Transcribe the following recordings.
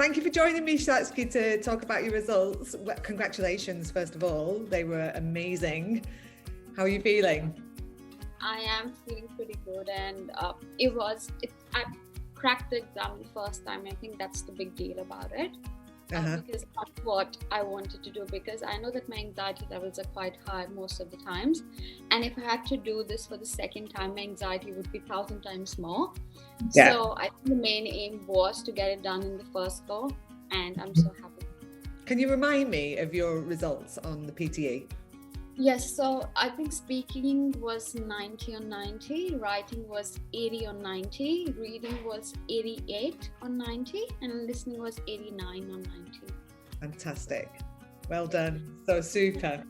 thank you for joining me, Saaskhi, to talk about your results. Well, congratulations, first of all. They were amazing. How are you feeling? I am feeling pretty good, and I cracked the exam the first time. I think that's the big deal about it. Because that's what I wanted to do, because I know that my anxiety levels are quite high most of the times, and if I had to do this for the second time, my anxiety would be 1,000 times more. So I think the main aim was to get it done in the first go, and I'm so happy. Can you remind me of your results on the PTE? Yes, so I think speaking was 90 on 90, writing was 80 on 90, reading was 88 on 90, and listening was 89 on 90. Fantastic. Well done. So super.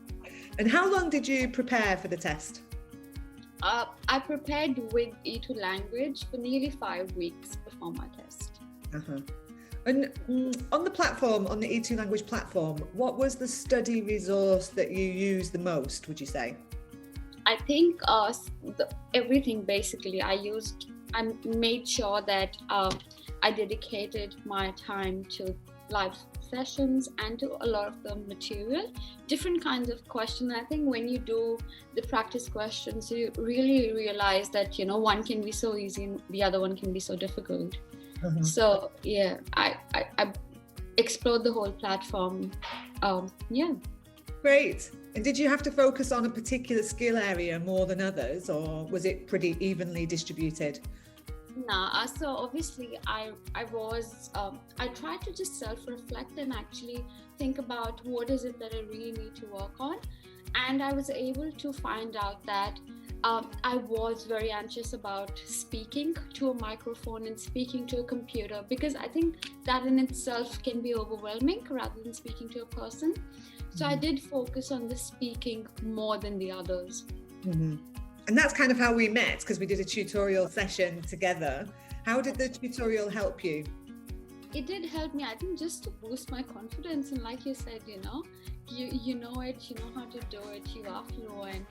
And how long did you prepare for the test? I prepared with E2Language for nearly 5 weeks before my test. And on the platform, on the E2Language platform, what was the study resource that you used the most, would you say? I think everything basically. I made sure that I dedicated my time to live sessions and to a lot of the material, different kinds of questions. I think when you do the practice questions, you really realize that, one can be so easy and the other one can be so difficult. So yeah, I explored the whole platform. Great. And did you have to focus on a particular skill area more than others, or was it pretty evenly distributed? Nah, so obviously I tried to just self-reflect and actually think about what is it that I really need to work on, and I was able to find out that I was very anxious about speaking to a microphone and speaking to a computer, because I think that in itself can be overwhelming rather than speaking to a person. So I did focus on the speaking more than the others. And that's kind of how we met, because we did a tutorial session together. How did the tutorial help you? It did help me, I think, just to boost my confidence. And like you said, you know it, you know how to do it, you are fluent.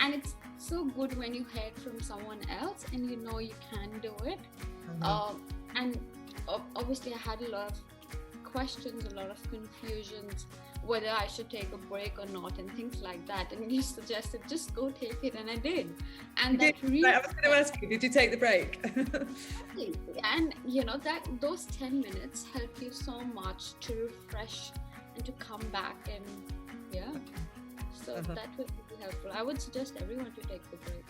And it's so good when you hear it from someone else and you know you can do it. And obviously I had a lot of questions, a lot of confusions, whether I should take a break or not and things like that. And you suggested just go take it, and I did. And that really, I was going to ask you, did you take the break? And those 10 minutes help you so much to refresh and to come back, and so that would be helpful. I would suggest everyone to take the break.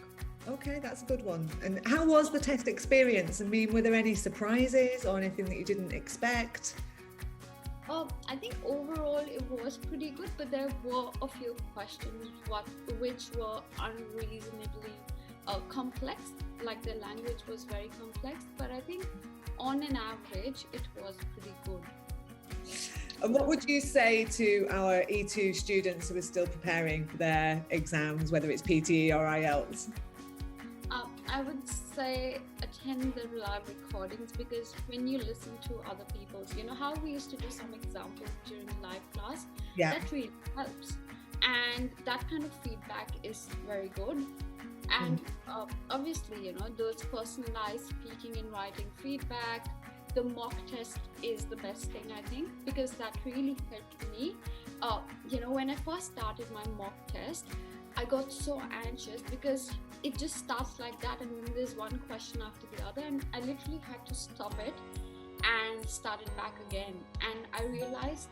Okay, that's a good one. And how was the test experience? I mean, were there any surprises or anything that you didn't expect? I think overall it was pretty good, but there were a few questions which were unreasonably complex, like the language was very complex, but I think on an average it was pretty good. And what would you say to our E2 students who are still preparing for their exams, whether it's PTE or IELTS? I would say attend the live recordings, because when you listen to other people's, how we used to do some examples during live class, that really helps. And that kind of feedback is very good. And obviously, those personalized speaking and writing feedback, the mock test is the best thing, I think, because that really helped me. When I first started my mock test, I got so anxious because it just starts like that, and then there's one question after the other, and I literally had to stop it and start it back again. And I realized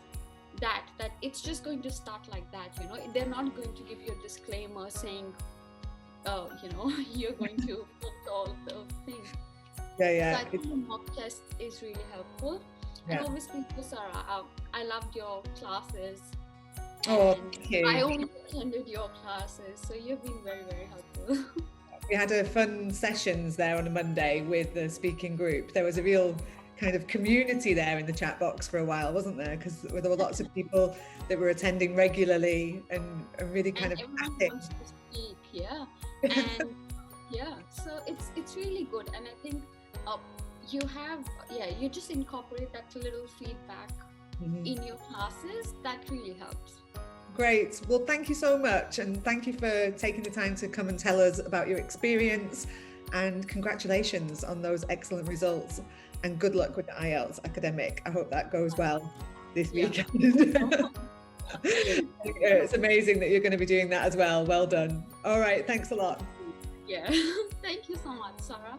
that it's just going to start like that. They're not going to give you a disclaimer saying, you're going to put all those things. So I think the mock test is really helpful. And obviously, Sarah, I loved your classes. Oh, thank you. I only attended your classes, so you've been very, very helpful. We had a fun sessions there on a Monday with the speaking group. There was a real kind of community there in the chat box for a while, wasn't there? Because there were lots of people that were attending regularly and really kind of active. Wants to speak, and so it's really good. And I think you just incorporate that little feedback in your classes. That really helps. Great. Well, thank you so much. And thank you for taking the time to come and tell us about your experience and congratulations on those excellent results, and good luck with the IELTS academic. I hope that goes well this weekend. It's amazing that you're going to be doing that as well. Well done. All right, thanks a lot. Yeah, thank you so much, Sarah.